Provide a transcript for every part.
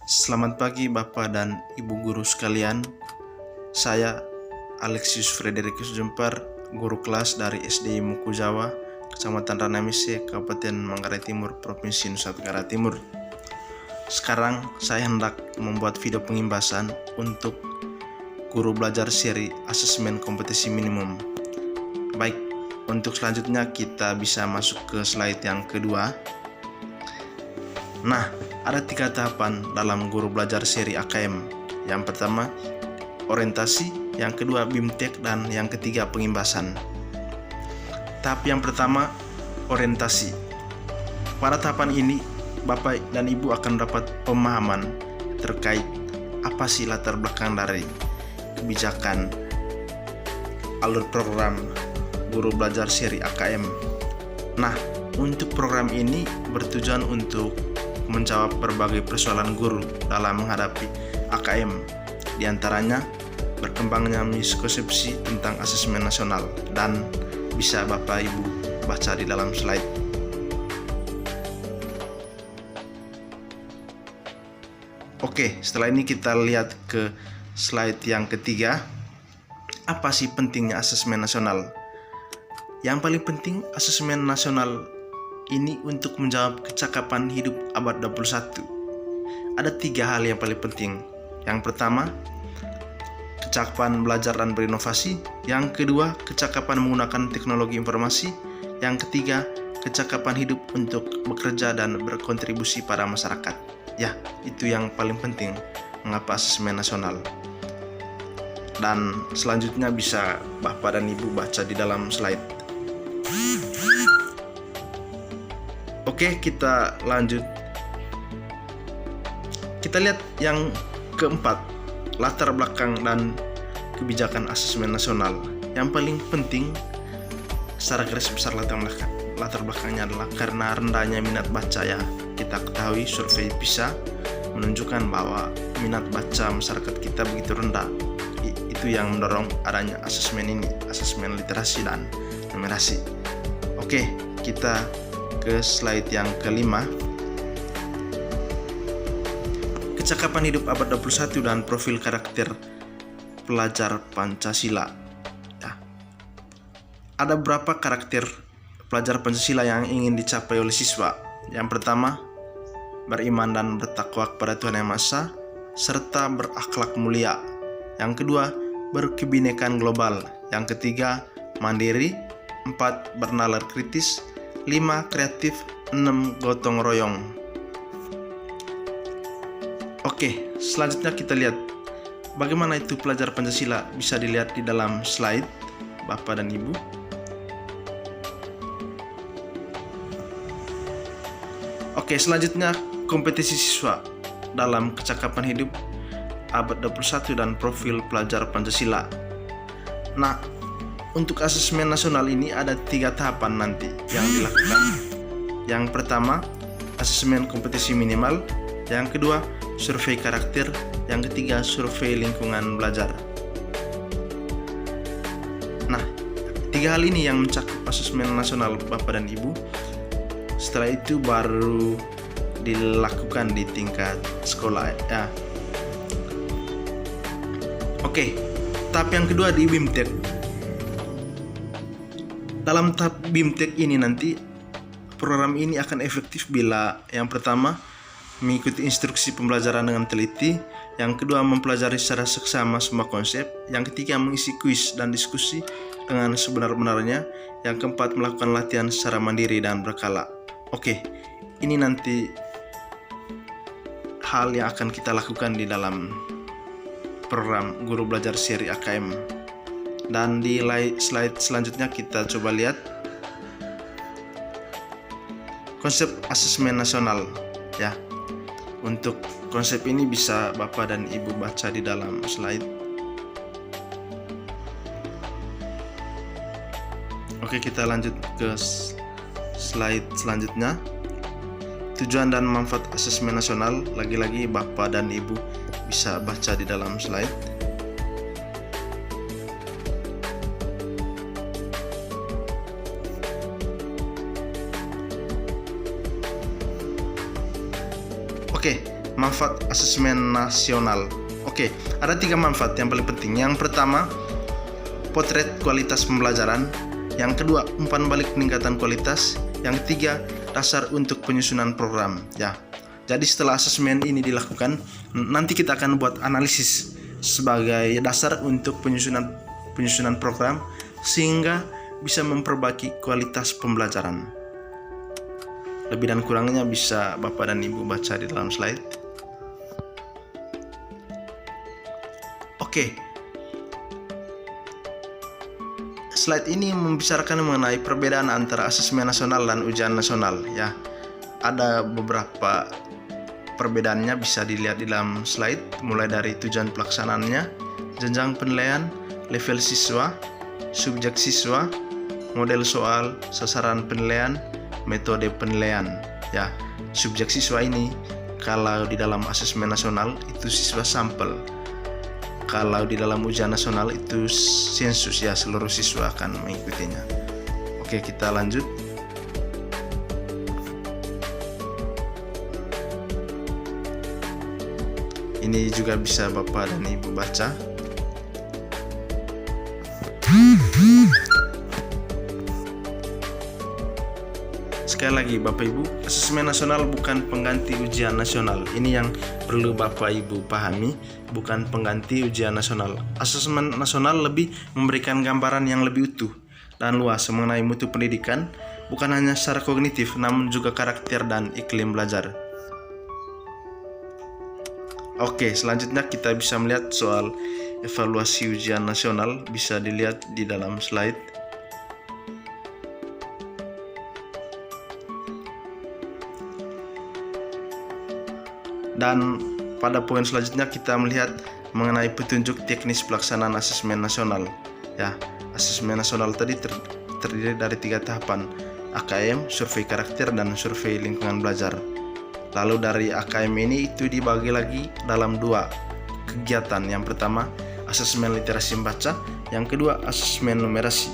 Selamat pagi Bapak dan Ibu guru sekalian. Saya Alexius Frederikus Jempar, guru kelas dari SD Muku Jawa, Kecamatan Ranamisé, Kabupaten Manggarai Timur, Provinsi Nusa Tenggara Timur. Sekarang saya hendak membuat video pengimbasan untuk guru belajar seri asesmen kompetisi minimum. Baik, untuk selanjutnya kita bisa masuk ke slide yang kedua. Nah, ada 3 tahapan dalam guru belajar seri AKM. Yang pertama, orientasi, yang kedua BIMTEK, dan yang ketiga pengimbasan. Tahap yang pertama, orientasi. Pada tahapan ini, Bapak dan Ibu akan dapat pemahaman terkait apa sih latar belakang dari kebijakan alur program guru belajar seri AKM. Nah, untuk program ini bertujuan untuk menjawab berbagai persoalan guru dalam menghadapi AKM, diantaranya berkembangnya miskonsepsi tentang asesmen nasional, dan bisa Bapak Ibu baca di dalam slide. Oke, setelah ini kita lihat ke slide yang ketiga. Apa sih pentingnya asesmen nasional? Yang paling penting, asesmen nasional ini untuk menjawab kecakapan hidup abad 21. Ada 3 hal yang paling penting. Yang pertama, kecakapan belajar dan berinovasi. Yang kedua, kecakapan menggunakan teknologi informasi. Yang ketiga, kecakapan hidup untuk bekerja dan berkontribusi pada masyarakat. Ya, itu yang paling penting mengapa asesmen nasional. Dan selanjutnya bisa Bapak dan Ibu baca di dalam slide. Oke, kita lanjut. Kita lihat yang keempat, latar belakang dan kebijakan asesmen nasional. Yang paling penting secara garis besar latar belakangnya adalah karena rendahnya minat baca. Ya, kita ketahui survei PISA menunjukkan bahwa minat baca masyarakat kita begitu rendah. Itu yang mendorong adanya asesmen ini, asesmen literasi dan numerasi. Oke, kita ke slide yang kelima. Kecakapan hidup abad 21 dan profil karakter pelajar Pancasila. Ya. Ada beberapa karakter pelajar Pancasila yang ingin dicapai oleh siswa. Yang pertama, beriman dan bertakwa kepada Tuhan Yang Maha Esa, serta berakhlak mulia. Yang kedua, berkebinekaan global. Yang ketiga, mandiri. 4, bernalar kritis. 5, kreatif. 6, gotong royong. Oke, selanjutnya kita lihat bagaimana itu pelajar Pancasila. Bisa dilihat di dalam slide Bapak dan Ibu. Oke, selanjutnya kompetisi siswa dalam kecakapan hidup abad 21 dan profil pelajar Pancasila. Nah, untuk asesmen nasional ini ada 3 tahapan nanti yang dilakukan. Yang pertama, asesmen kompetisi minimal. Yang kedua, survei karakter. Yang ketiga, survei lingkungan belajar. Nah, 3 hal ini yang mencakup asesmen nasional Bapak dan Ibu. Setelah itu baru dilakukan di tingkat sekolah. Ya. Oke, tahap yang kedua di BIMTEK. Dalam tahap BIMTEK ini nanti program ini akan efektif bila yang pertama mengikuti instruksi pembelajaran dengan teliti, yang kedua mempelajari secara seksama semua konsep, yang ketiga mengisi kuis dan diskusi dengan sebenar-benarnya, yang keempat melakukan latihan secara mandiri dan berkala. Oke, ini nanti hal yang akan kita lakukan di dalam program guru belajar seri AKM. Dan di slide selanjutnya kita coba lihat konsep asesmen nasional. Ya, untuk konsep ini bisa Bapak dan Ibu baca di dalam slide. Oke, kita lanjut ke slide selanjutnya. Tujuan dan manfaat asesmen nasional. Lagi-lagi Bapak dan Ibu bisa baca di dalam slide. Oke, manfaat asesmen nasional. Oke, ada 3 manfaat yang paling penting. Yang pertama, potret kualitas pembelajaran. Yang kedua, umpan balik peningkatan kualitas. Yang ketiga, dasar untuk penyusunan program. Ya, jadi setelah asesmen ini dilakukan, nanti kita akan buat analisis sebagai dasar untuk penyusunan program sehingga bisa memperbaiki kualitas pembelajaran. Lebih dan kurangnya bisa Bapak dan Ibu baca di dalam slide. Oke. Slide ini membicarakan mengenai perbedaan antara asesmen nasional dan ujian nasional ya. Ada beberapa perbedaannya bisa dilihat di dalam slide, mulai dari tujuan pelaksanaannya, jenjang penilaian, level siswa, subjek siswa, model soal, sasaran penilaian, metode penilaian. Ya, subjek siswa ini kalau di dalam asesmen nasional itu siswa sampel. Kalau di dalam ujian nasional itu sensus ya, seluruh siswa akan mengikutinya. Oke, kita lanjut. Ini juga bisa Bapak dan Ibu baca. Sekali lagi Bapak Ibu, asesmen nasional bukan pengganti ujian nasional. Ini yang perlu Bapak Ibu pahami, bukan pengganti ujian nasional. Asesmen nasional lebih memberikan gambaran yang lebih utuh dan luas mengenai mutu pendidikan, bukan hanya secara kognitif namun juga karakter dan iklim belajar. Oke, selanjutnya kita bisa melihat soal evaluasi ujian nasional, bisa dilihat di dalam slide. Dan pada poin selanjutnya kita melihat mengenai petunjuk teknis pelaksanaan asesmen nasional. Ya, asesmen nasional tadi terdiri dari 3 tahapan: AKM, survei karakter, dan survei lingkungan belajar. Lalu dari AKM ini itu dibagi lagi dalam 2 kegiatan. Yang pertama, asesmen literasi membaca, yang kedua asesmen numerasi.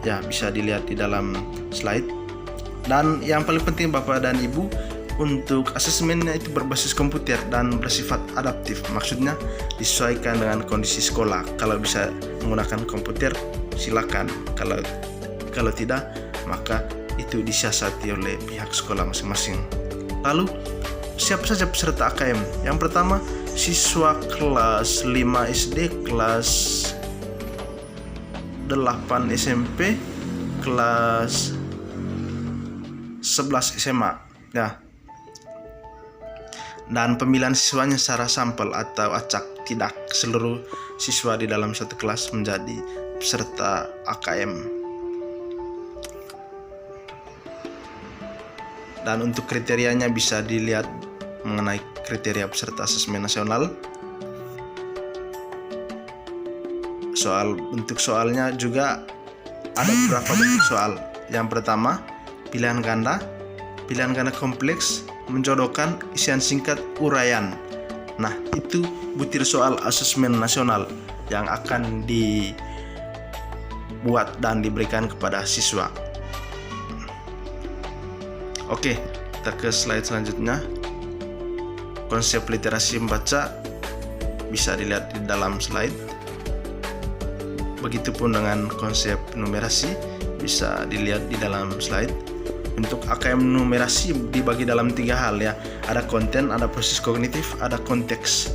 Ya, bisa dilihat di dalam slide. Dan yang paling penting Bapak dan Ibu, untuk asesmennya itu berbasis komputer dan bersifat adaptif. Maksudnya disesuaikan dengan kondisi sekolah. Kalau bisa menggunakan komputer, silakan. Kalau tidak, maka itu disiasati oleh pihak sekolah masing-masing. Lalu, siapa saja peserta AKM? Yang pertama, siswa kelas 5 SD, kelas 8 SMP, kelas 11 SMA. Ya. Dan pemilihan siswanya secara sampel atau acak, tidak seluruh siswa di dalam satu kelas menjadi peserta AKM. Dan untuk kriterianya bisa dilihat mengenai kriteria peserta asesmen nasional. Bentuk soalnya juga ada beberapa bentuk soal. Yang pertama, pilihan ganda kompleks, menjodohkan, isian singkat, uraian. Nah, itu butir soal asesmen nasional yang akan dibuat dan diberikan kepada siswa. Oke, kita ke slide selanjutnya. Konsep literasi membaca bisa dilihat di dalam slide. Begitupun dengan konsep numerasi bisa dilihat di dalam slide. Untuk AKM numerasi dibagi dalam 3 hal ya. Ada konten, ada proses kognitif, ada konteks.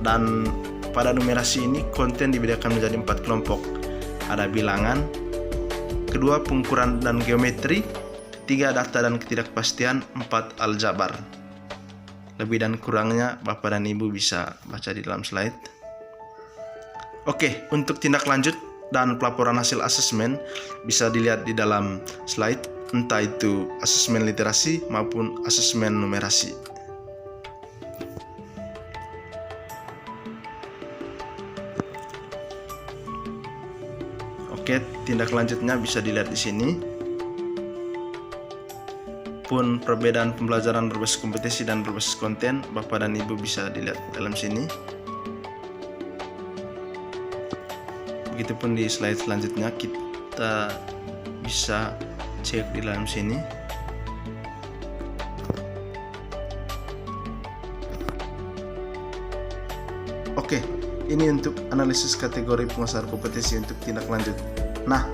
Dan pada numerasi ini konten dibedakan menjadi 4 kelompok. Ada bilangan, kedua pengukuran dan geometri, 3 data dan ketidakpastian, 4 aljabar. Lebih dan kurangnya Bapak dan Ibu bisa baca di dalam slide. Oke, untuk tindak lanjut dan pelaporan hasil asesmen bisa dilihat di dalam slide, entah itu asesmen literasi maupun asesmen numerasi. Oke, tindak lanjutnya bisa dilihat di sini. Pun perbedaan pembelajaran berbasis kompetensi dan berbasis konten, Bapak dan Ibu bisa dilihat dalam sini. Begitupun di slide selanjutnya kita bisa cek di dalam sini. Oke, ini untuk analisis kategori penguasaan kompetisi untuk tindak lanjut. Nah,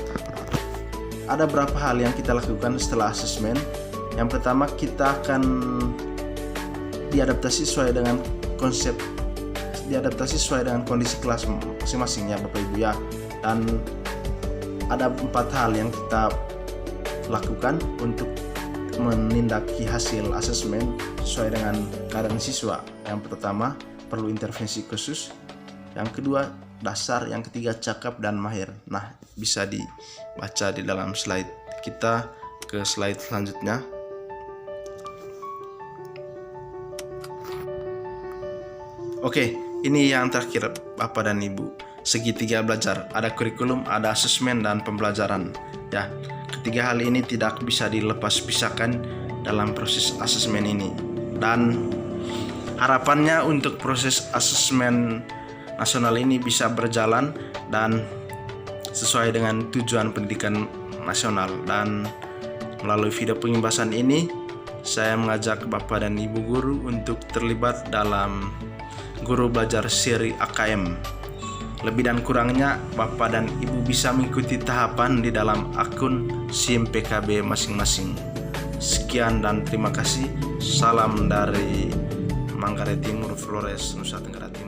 ada beberapa hal yang kita lakukan setelah asesmen. Yang pertama, kita akan diadaptasi sesuai dengan kondisi kelas masing-masing ya Bapak Ibu ya. Dan ada 4 hal yang kita lakukan untuk menindaki hasil asesmen sesuai dengan keadaan siswa. Yang pertama, perlu intervensi khusus. Yang kedua, dasar. Yang ketiga, cakap dan mahir. Nah, bisa dibaca di dalam slide. Kita ke slide selanjutnya. Oke, ini yang terakhir Bapak dan Ibu. Segitiga belajar. Ada kurikulum, ada asesmen dan pembelajaran. Ya, ketiga hal ini tidak bisa dilepas pisahkan dalam proses asesmen ini. Dan harapannya untuk proses asesmen nasional ini bisa berjalan dan sesuai dengan tujuan pendidikan nasional. Dan melalui video pengimbasan ini, saya mengajak Bapak dan Ibu guru untuk terlibat dalam Guru Belajar Seri AKM. Lebih dan kurangnya Bapak dan Ibu bisa mengikuti tahapan di dalam akun SIM PKB masing-masing. Sekian dan terima kasih. Salam dari Manggarai Timur, Flores, Nusa Tenggara Timur.